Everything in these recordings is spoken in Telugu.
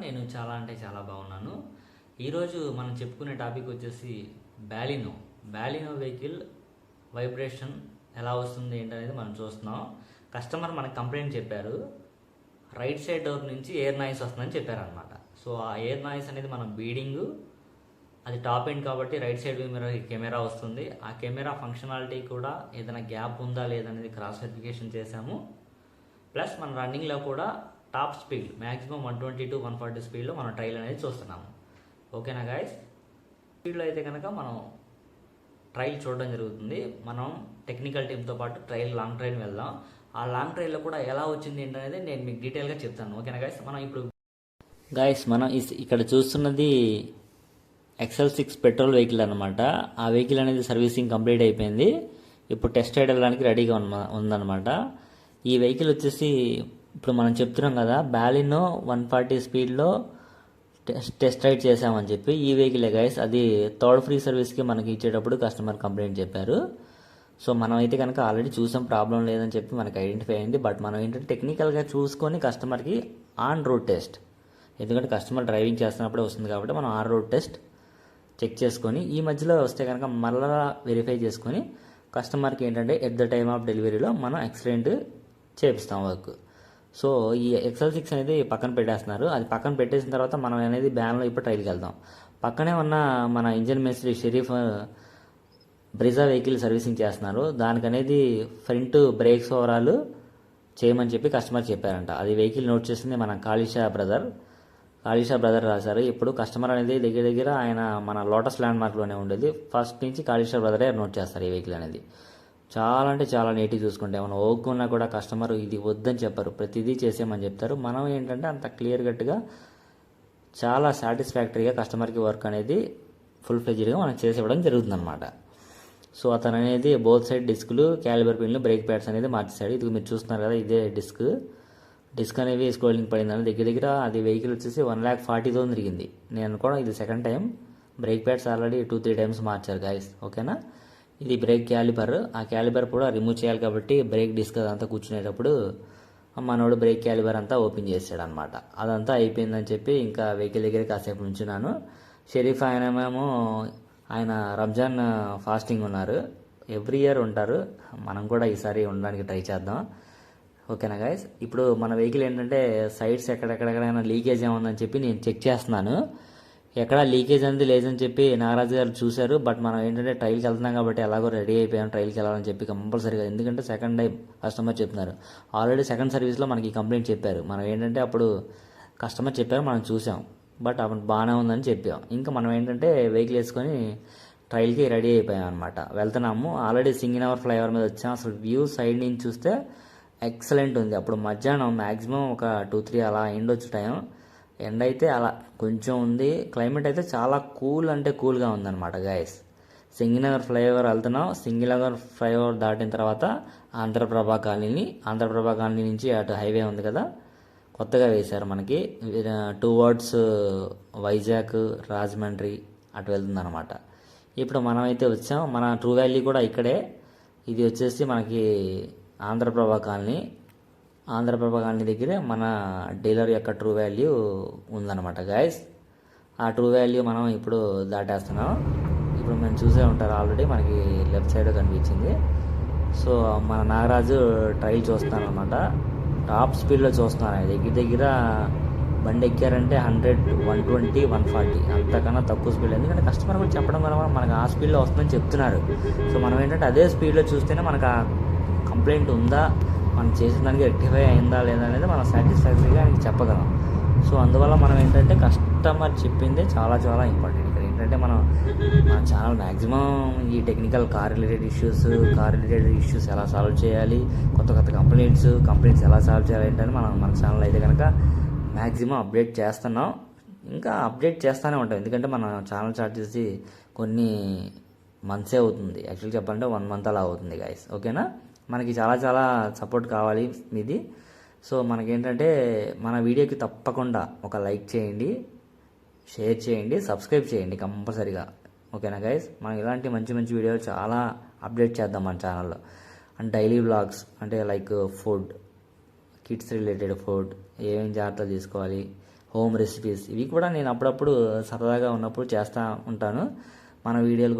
నేను చాలా అంటే చాలా బాగున్నాను. ఈరోజు మనం చెప్పుకునే టాపిక్ వచ్చేసి బ్యాలినో వెహికల్ వైబ్రేషన్ ఎలా వస్తుంది ఏంటనేది మనం చూస్తున్నాం. కస్టమర్ మనకు కంప్లైంట్ చెప్పారు, రైట్ సైడ్ డోర్ నుంచి ఎయిర్ నాయిస్ వస్తుందని చెప్పారనమాట. సో ఆ ఎయిర్ నాయిస్ అనేది మనం బీడింగ్, అది టాప్ ఎండ్ కాబట్టి రైట్ సైడ్ కెమెరా వస్తుంది. ఆ కెమెరా ఫంక్షనాలిటీ కూడా ఏదైనా గ్యాప్ ఉందా లేదనేది క్రాస్ వెరిఫికేషన్ చేశాము. ప్లస్ మన రన్నింగ్లో కూడా టాప్ స్పీడ్ మ్యాక్సిమం 120 to 140 స్పీడ్లో మనం ట్రైల్ అనేది చూస్తున్నాము. ఓకేనా గాయస్? స్పీడ్లో అయితే కనుక మనం ట్రైల్ చూడడం జరుగుతుంది. మనం టెక్నికల్ టీమ్తో పాటు లాంగ్ ట్రైల్ వెళ్దాం. ఆ లాంగ్ ట్రైల్లో కూడా ఎలా వచ్చింది ఏంటనేది నేను మీకు డీటెయిల్గా చెప్తాను. ఓకేనా గాయస్? మనం ఇక్కడ చూస్తున్నది XL6 పెట్రోల్ వెహికల్ అనమాట. ఆ వెహికల్ అనేది సర్వీసింగ్ కంప్లీట్ అయిపోయింది. ఇప్పుడు టెస్ట్ రైడ్ వెళ్ళడానికి రెడీగా ఉందన్నమాట. ఈ వెహికల్ వచ్చేసి ఇప్పుడు మనం చెప్తున్నాం కదా, బ్యాలినో 140 స్పీడ్లో టెస్ట్ రైడ్ చేసామని చెప్పి. ఈ వెహికలే గైస్, అది థర్డ్ ఫ్రీ సర్వీస్కి మనకి ఇచ్చేటప్పుడు కస్టమర్ కంప్లైంట్ చెప్పారు. సో మనం అయితే కనుక ఆల్రెడీ చూసాం, ప్రాబ్లం లేదని చెప్పి మనకి ఐడెంటిఫై అయింది. బట్ మనం ఏంటంటే టెక్నికల్గా చూసుకొని కస్టమర్కి ఆన్ రోడ్ టెస్ట్, ఎందుకంటే కస్టమర్ డ్రైవింగ్ చేస్తున్నప్పుడే వస్తుంది కాబట్టి మనం ఆన్ రోడ్ టెస్ట్ చెక్ చేసుకొని, ఈ మధ్యలో వస్తే కనుక మళ్ళా వెరిఫై చేసుకొని కస్టమర్కి ఏంటంటే ఎట్ ద టైమ్ ఆఫ్ డెలివరీలో మనం ఎక్సలెంట్ చేపిస్తాం వర్క్. సో ఈ XL6 అనేది పక్కన పెట్టేస్తున్నారు. అది పక్కన పెట్టేసిన తర్వాత మనం అనేది బ్యాన్లో ఇప్పుడు ట్రైల్కి వెళ్దాం. పక్కనే ఉన్న మన ఇంజన్ మేస్త్రి షరీఫ్ బ్రిజా వెహికల్ సర్వీసింగ్ చేస్తున్నారు. దానికి అనేది ఫ్రంట్ బ్రేక్స్ ఓవరాల్ చేయమని చెప్పి కస్టమర్ చెప్పారంట. అది వెహికల్ నోట్ చేసింది మన కాళీషా బ్రదర్ రాశారు. ఇప్పుడు కస్టమర్ అనేది దగ్గర ఆయన మన లోటస్ ల్యాండ్ మార్క్లోనే ఉండేది. ఫస్ట్ నుంచి కాళీషా బ్రదరే నోట్ చేస్తారు ఈ వెహికల్ అనేది. చాలా అంటే చాలా నీట్గా చూసుకుంటే మనం ఓకున్నా కూడా కస్టమర్ ఇది వద్దని చెప్పారు, ప్రతిదీ చేసేయమని చెప్తారు. మనం ఏంటంటే అంత క్లియర్ కట్గా చాలా సాటిస్ఫాక్టరీగా కస్టమర్కి వర్క్ అనేది ఫుల్ ఫ్లెడ్జ్డ్గా మనం చేసేవ్వడం జరుగుతుందన్నమాట. సో అతను అనేది బోత్ సైడ్ డిస్కులు, క్యాలిబర్ పిన్లు, బ్రేక్ ప్యాడ్స్ అనేది మార్చేశాడు. ఇది మీరు చూస్తున్నారు కదా, ఇదే డిస్క్ అనేవి స్క్రోలింగ్ పడిందని దగ్గర అది వెహికల్ వచ్చేసి 1,40,000 తిరిగింది. నేను కూడా ఇది second time. Brake pads already 2-3 times మార్చారు గాయస్. ఓకేనా? ఇది బ్రేక్ క్యాలిబర్. ఆ క్యాలిబర్ కూడా రిమూవ్ చేయాలి కాబట్టి బ్రేక్ డిస్క్ అదంతా కూర్చునేటప్పుడు మనోడు బ్రేక్ క్యాలిబర్ అంతా ఓపెన్ చేసాడు అనమాట. అదంతా అయిపోయిందని చెప్పి ఇంకా వెహికల్ దగ్గర కాసేపు ఉంచున్నాను. షరీఫ్ ఆయన రంజాన్ ఫాస్టింగ్ ఉన్నారు. ఎవ్రీ ఇయర్ ఉంటారు, మనం కూడా ఈసారి ఉండడానికి ట్రై చేద్దాం. ఓకేనా గైస్? ఇప్పుడు మన వెహికల్ ఏంటంటే సైడ్స్ ఎక్కడెక్కడైనా లీకేజ్ ఏముందని చెప్పి నేను చెక్ చేస్తున్నాను. ఎక్కడ లీకేజ్ అనేది లేదని చెప్పి నాగరాజు గారు చూశారు. బట్ మనం ఏంటంటే ట్రైల్కి వెళ్తున్నాం కాబట్టి ఎలాగో రెడీ అయిపోయాం ట్రైల్కి వెళ్ళాలని చెప్పి కంపల్సరీగా, ఎందుకంటే సెకండ్ టైం కస్టమర్ చెప్తున్నారు. ఆల్రెడీ సెకండ్ సర్వీస్లో మనకి కంప్లైంట్ చెప్పారు. మనం ఏంటంటే అప్పుడు కస్టమర్ చెప్పారు, మనం చూసాం, బట్ అప్పుడు బాగానే ఉందని చెప్పాం. ఇంకా మనం ఏంటంటే వెహికల్ వేసుకొని ట్రైల్కి రెడీ అయిపోయాం అనమాట. వెళ్తున్నాము. ఆల్రెడీ సింగినవర్ ఫ్లైఓవర్ మీద వచ్చాం. అసలు వ్యూ సైడ్ నుంచి చూస్తే ఎక్సలెంట్ ఉంది. అప్పుడు మధ్యాహ్నం మ్యాక్సిమం ఒక 2-3 అలా ఎండొచ్చు టైం. ఎండ అయితే అలా కొంచెం ఉంది. క్లైమేట్ అయితే చాలా కూల్గా ఉందన్నమాట గాయస్. సింగినగర్ ఫ్లైఓవర్ వెళ్తున్నాం. సింగినగర్ ఫ్లైఓవర్ దాటిన తర్వాత ఆంధ్రప్రభ కాలనీ నుంచి అటు హైవే ఉంది కదా, కొత్తగా వేశారు మనకి. టువర్డ్స్ వైజాగ్, రాజమండ్రి అటు వెళ్తుందన్నమాట. ఇప్పుడు మనమైతే వచ్చాం. మన ట్రూ వ్యాలీ కూడా ఇక్కడే. ఇది వచ్చేసి మనకి ఆంధ్రప్రభ కాలనీ దగ్గరే మన డీలర్ యొక్క ట్రూ వాల్యూ ఉందన్నమాట గాయస్. ఆ ట్రూ వాల్యూ మనం ఇప్పుడు దాటేస్తున్నాం. ఇప్పుడు మనం చూసే ఉంటారు, ఆల్రెడీ మనకి లెఫ్ట్ సైడ్ కనిపించింది. సో మన నాగరాజు ట్రైల్ చూస్తున్నాను అనమాట. టాప్ స్పీడ్లో చూస్తున్నాను. దగ్గర బండి ఎక్కారంటే 100, 120, 140 అంతకన్నా తక్కువ స్పీడ్. ఎందుకంటే కస్టమర్ కూడా చెప్పడం వల్ల మనకు ఆ స్పీడ్లో వస్తుందని చెప్తున్నారు. సో మనం ఏంటంటే అదే స్పీడ్లో చూస్తేనే మనకు ఆ కంప్లైంట్ ఉందా, మనం చేసిన దానికి రెక్టిఫై అయిందా లేదా అనేది మనం సాటిస్ఫాక్టరీగా ఆయనకి చెప్పగలం. సో అందువల్ల మనం ఏంటంటే కస్టమర్ చెప్పిందే చాలా చాలా ఇంపార్టెంట్. ఇక్కడ ఏంటంటే మన ఛానల్ మ్యాక్సిమం ఈ టెక్నికల్ కార్ రిలేటెడ్ ఇష్యూస్ ఎలా సాల్వ్ చేయాలి, కొత్త కంప్లైంట్స్ ఎలా సాల్వ్ చేయాలి ఏంటని మన ఛానల్ అయితే కనుక మ్యాక్సిమం అప్డేట్ చేస్తున్నాం. ఇంకా అప్డేట్ చేస్తూనే ఉంటాం, ఎందుకంటే మన ఛానల్ స్టార్ట్ చేసి కొన్ని మంత్సే అవుతుంది. యాక్చువల్గా చెప్పాలంటే 1 month అలా అవుతుంది గాయస్. ఓకేనా? మనకి చాలా చాలా సపోర్ట్ కావాలి మీది. సో మనకేంటంటే మన వీడియోకి తప్పకుండా ఒక లైక్ చేయండి, షేర్ చేయండి, సబ్స్క్రైబ్ చేయండి కంపల్సరీగా. ఓకేనా గైస్? మనం ఇలాంటి మంచి వీడియోలు చాలా అప్డేట్ చేద్దాం మన ఛానల్లో. అండ్ డైలీ వ్లాగ్స్ అంటే like food, kids related food, ఏమేమి జాగ్రత్తలు తీసుకోవాలి, హోమ్ రెసిపీస్. ఇవి కూడా నేను అప్పుడప్పుడు సరదాగా ఉన్నప్పుడు చేస్తూ ఉంటాను. ఆ వీడియోలు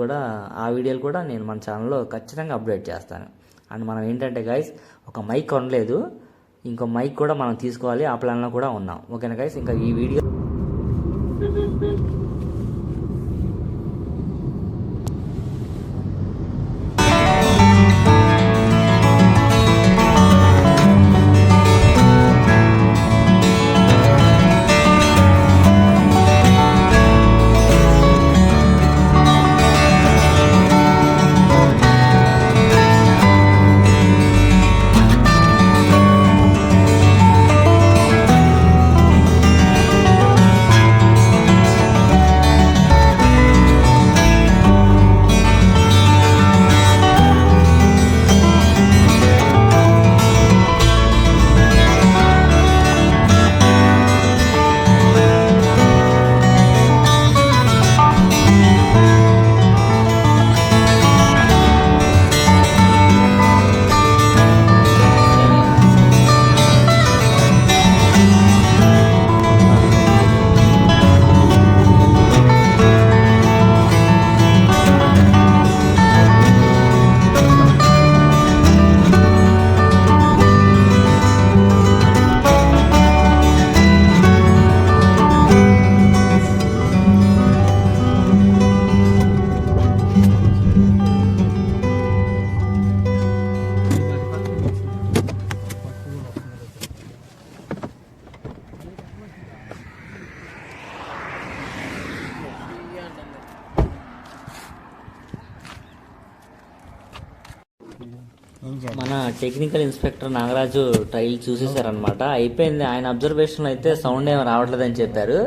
కూడా నేను మన ఛానల్లో ఖచ్చితంగా అప్డేట్ చేస్తాను. అండ్ మనం ఏంటంటే గైస్, ఒక మైక్ కొనలేదు, ఇంకో మైక్ కూడా మనం తీసుకోవాలి, ఆ ప్లాన్లో కూడా ఉన్నాం. ఓకేనా గైస్, ఇంకా ఈ వీడియో మన టెక్నికల్ ఇన్స్పెక్టర్ నాగరాజు ట్రైల్ చూసేసారనమాట. అయిపోయింది. ఆయన అబ్జర్వేషన్లో అయితే సౌండ్ ఏమి రావట్లేదని చెప్పారు.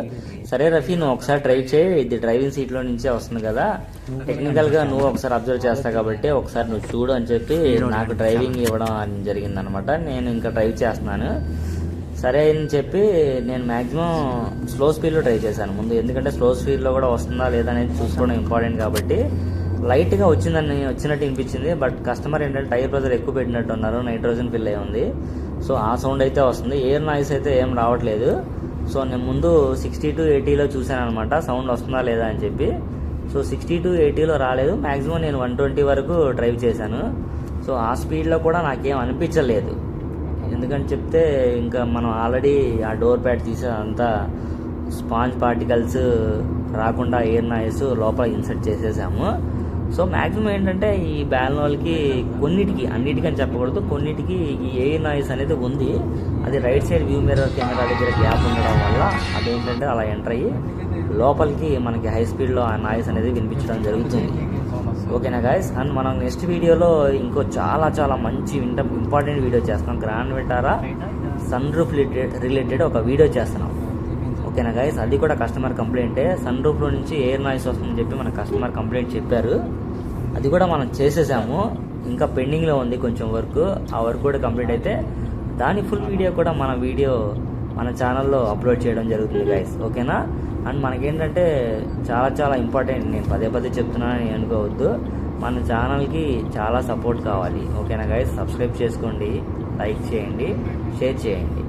సరే రఫీ, నువ్వు ఒకసారి డ్రైవ్ చేయి, ఇది డ్రైవింగ్ సీట్లో నుంచే వస్తుంది కదా, టెక్నికల్గా నువ్వు ఒకసారి అబ్జర్వ్ చేస్తావు కాబట్టి ఒకసారి నువ్వు చూడు అని చెప్పి నాకు డ్రైవింగ్ ఇవ్వడం జరిగిందనమాట. నేను ఇంకా డ్రైవ్ చేస్తున్నాను. సరే అని చెప్పి నేను మ్యాక్సిమం స్లో స్పీడ్లో డ్రైవ్ చేశాను ముందు, ఎందుకంటే స్లో స్పీడ్లో కూడా వస్తుందా లేదా అనేది చూసుకోవడం ఇంపార్టెంట్ కాబట్టి. లైట్గా వచ్చినట్టు అనిపించింది, బట్ కస్టమర్ ఏంటంటే టైర్ ప్రెజర్ ఎక్కువ పెట్టినట్టు ఉన్నారు, నైట్రోజన్ ఫిల్ అయి ఉంది. సో ఆ సౌండ్ అయితే వస్తుంది, ఎయిర్ నాయిస్ అయితే ఏం రావట్లేదు. సో నేను ముందు 60 to 80లో చూశాను అనమాట, సౌండ్ వస్తుందా లేదా అని చెప్పి. సో 60 to 80లో రాలేదు, మ్యాక్సిమం నేను 120 వరకు డ్రైవ్ చేశాను. సో ఆ స్పీడ్లో కూడా నాకేం అనిపించలేదు, ఎందుకంటే చెప్తే ఇంకా మనం ఆల్రెడీ ఆ డోర్ ప్యాడ్ తీసే అంతా స్పాంజ్ పార్టికల్స్ రాకుండా ఎయిర్ నాయిస్ లోపల ఇన్సర్ట్ చేసేసాము. సో మ్యాక్సిమం ఏంటంటే ఈ బ్యాలెన్స్కి కొన్నిటికి, అన్నిటికని చెప్పకూడదు, కొన్నిటికి ఈ ఎయిర్ నాయిస్ అనేది ఉంది. అది right side view mirror camera దగ్గర గ్యాప్ ఉండడం వల్ల అదేంటంటే అలా ఎంటర్ అయ్యి లోపలికి మనకి హై స్పీడ్లో ఆ నాయిస్ అనేది వినిపించడం జరుగుతుంది. ఓకేనా గాయస్, అండ్ మనం నెక్స్ట్ వీడియోలో ఇంకో చాలా మంచి ఇంపార్టెంట్ వీడియో చేస్తాం. Grand Vitara sunroof related ఒక వీడియో చేస్తున్నాం. ఓకేనా గైస్, అది కూడా కస్టమర్ కంప్లైంటే. సన్ రూఫ్లో నుంచి ఎయిర్ నాయిస్ వస్తుందని చెప్పి మన కస్టమర్ కంప్లైంట్ చెప్పారు. అది కూడా మనం చేసేసాము, ఇంకా పెండింగ్లో ఉంది కొంచెం వర్క్. ఆ వర్క్ కూడా కంప్లీట్ అయితే దాని ఫుల్ వీడియో కూడా మన ఛానల్లో అప్లోడ్ చేయడం జరుగుతుంది గైస్. ఓకేనా, అండ్ మనకేంటంటే చాలా ఇంపార్టెంట్, నేను పదే చెప్తున్నానని అనుకోవద్దు, మన ఛానల్కి చాలా సపోర్ట్ కావాలి. ఓకేనా గైస్, సబ్స్క్రైబ్ చేసుకోండి, లైక్ చేయండి, షేర్ చేయండి.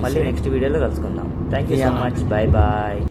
మళ్ళీ నెక్స్ట్ వీడియోలో కలుసుకుందాం. Thank you so much, bye.